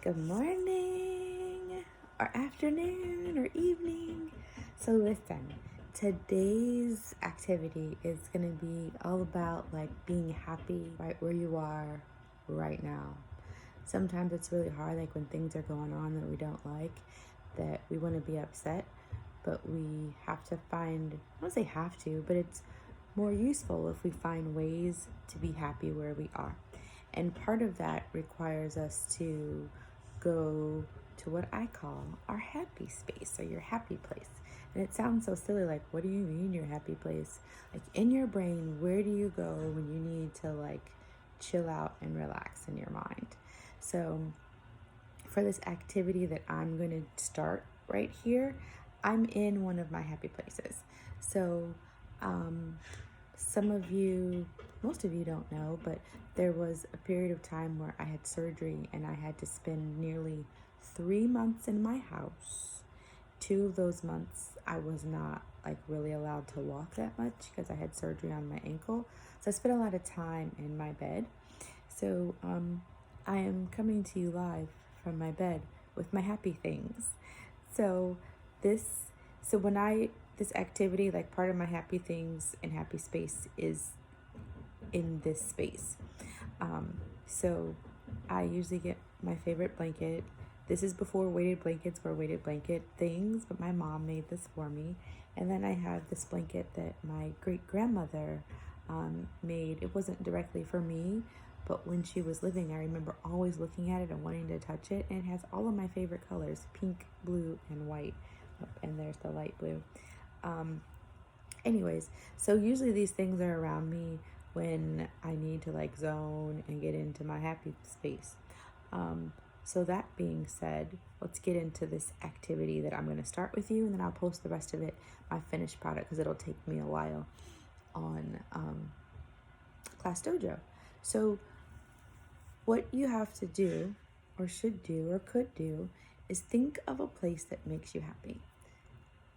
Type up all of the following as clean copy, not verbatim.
Good morning, or afternoon, or evening. So, listen, today's activity is going to be all about like being happy right where you are right now. Sometimes it's really hard, like when things are going on that we don't like, that we want to be upset, but we have to find, I don't say have to, but it's more useful if we find ways to be happy where we are. And part of that requires us to go to what I call our happy space or your happy place. And it sounds so silly, like, what do you mean your happy place? Like, in your brain, where do you go when you need to like chill out and relax in your mind? So, for this activity that I'm going to start right here, I'm in one of my happy places. So, some of you, most of you don't know, but there was a period of time where I had surgery and I had to spend nearly 3 months in my house. 2 of those months, I was not like really allowed to walk that much because I had surgery on my ankle. So I spent a lot of time in my bed. So I am coming to you live from my bed with my happy things. So this, so when this activity, like part of my happy things and happy space is in this space. So I usually get my favorite blanket. This is before weighted blankets were weighted blanket things, but my mom made this for me. And then I have this blanket that my great grandmother made. It wasn't directly for me, but when she was living, I remember always looking at it and wanting to touch it. And it has all of my favorite colors: pink, blue, and white. And there's the light blue. Anyways, so usually these things are around me when I need to like zone and get into my happy space. So that being said, let's get into this activity that I'm going to start with you, and then I'll post the rest of it, my finished product, because it'll take me a while on Class Dojo. So what you have to do, or should do, or could do, is think of a place that makes you happy.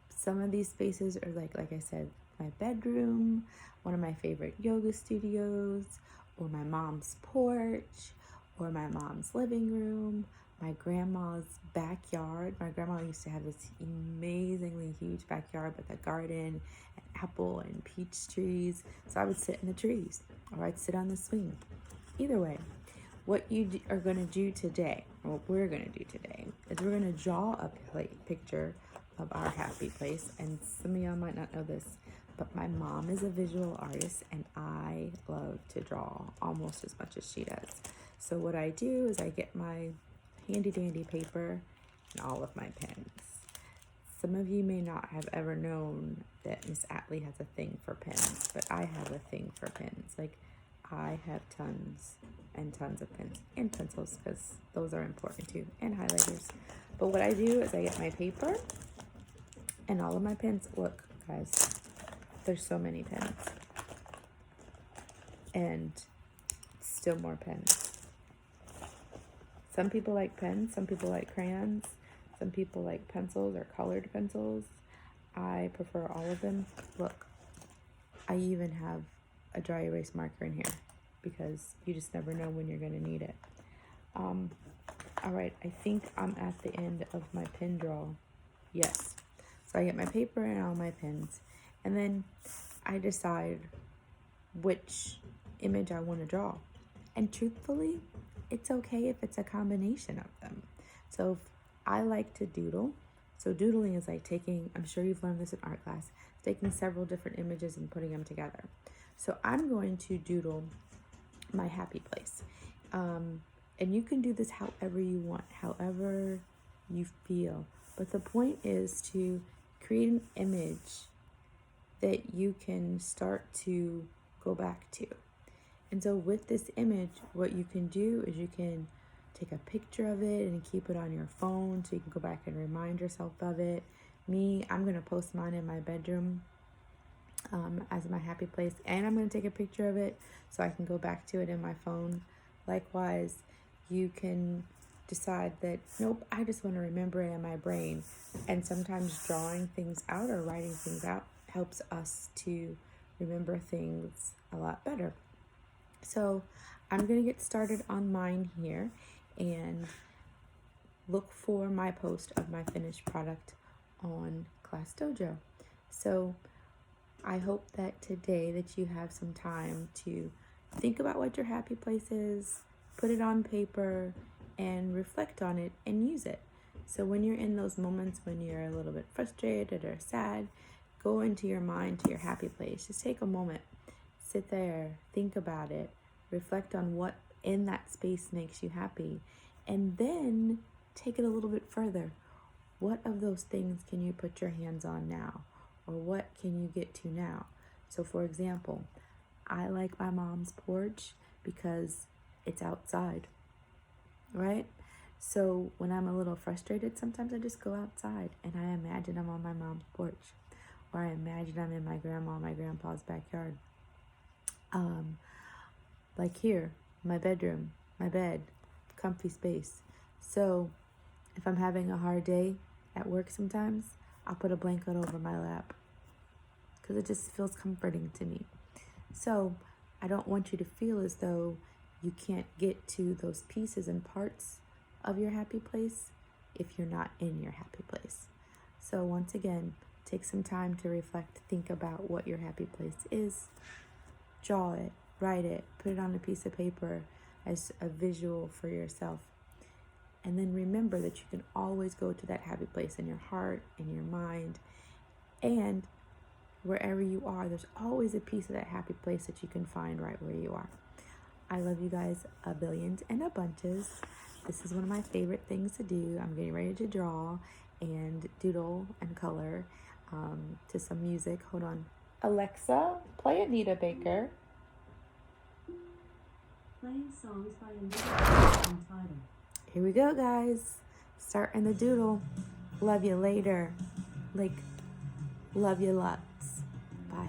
Some of these spaces are like I said, my bedroom, one of my favorite yoga studios, or my mom's porch, or my mom's living room, my grandma's backyard. My grandma used to have this amazingly huge backyard with a garden and apple and peach trees. So I would sit in the trees, or I'd sit on the swing. Either way, what you are going to do today, or what we're going to do today, is we're going to draw a picture of our happy place. And some of y'all might not know this, but my mom is a visual artist and I love to draw almost as much as she does. So what I do is I get my handy dandy paper and all of my pens. Some of you may not have ever known that Miss Atlee has a thing for pens, but I have a thing for pens. Like, I have tons and tons of pens and pencils because those are important too, and highlighters. But what I do is I get my paper and all of my pens. Look, guys, there's so many pens. And still more pens. Some people like pens, some people like crayons, some people like pencils or colored pencils. I prefer all of them. Look, I even have a dry erase marker in here because you just never know when you're going to need it. All right, I think I'm at the end of my pen draw. Yes. So I get my paper and all my pens, and then I decide which image I want to draw. And truthfully, it's okay if it's a combination of them. So if I like to doodle. So doodling is like taking, I'm sure you've learned this in art class, taking several different images and putting them together. So I'm going to doodle my happy place. And you can do this however you want, however you feel. But the point is to create an image that you can start to go back to. And so with this image, what you can do is you can take a picture of it and keep it on your phone so you can go back and remind yourself of it. Me, I'm going to post mine in my bedroom as my happy place, and I'm going to take a picture of it so I can go back to it in my phone. Likewise, you can decide that, nope, I just want to remember it in my brain. And sometimes drawing things out or writing things out helps us to remember things a lot better. So I'm going to get started on mine here. And look for my post of my finished product on Class Dojo. So I hope that today that you have some time to think about what your happy place is, put it on paper, and reflect on it and use it. So when you're in those moments when you're a little bit frustrated or sad, go into your mind to your happy place. Just take a moment, sit there, think about it, reflect on what in that space makes you happy, and then take it a little bit further. What of those things can you put your hands on now? Or what can you get to now? So for example, I like my mom's porch because it's outside, right? So when I'm a little frustrated, sometimes I just go outside and I imagine I'm on my mom's porch, or I imagine I'm in my grandma and my grandpa's backyard. Like here, my bedroom, my bed, comfy space. So if I'm having a hard day at work sometimes, I'll put a blanket over my lap because it just feels comforting to me. So I don't want you to feel as though you can't get to those pieces and parts of your happy place if you're not in your happy place. So once again, take some time to reflect, think about what your happy place is, draw it, write it, put it on a piece of paper as a visual for yourself. And then remember that you can always go to that happy place in your heart, in your mind, and wherever you are, there's always a piece of that happy place that you can find right where you are. I love you guys a billions and a bunches. This is one of my favorite things to do. I'm getting ready to draw and doodle and color to some music. Hold on. Alexa, play Anita Baker. Playing songs by Anita entitled. Here we go, guys. Starting the doodle. Love you later. Like, love you lots. Bye.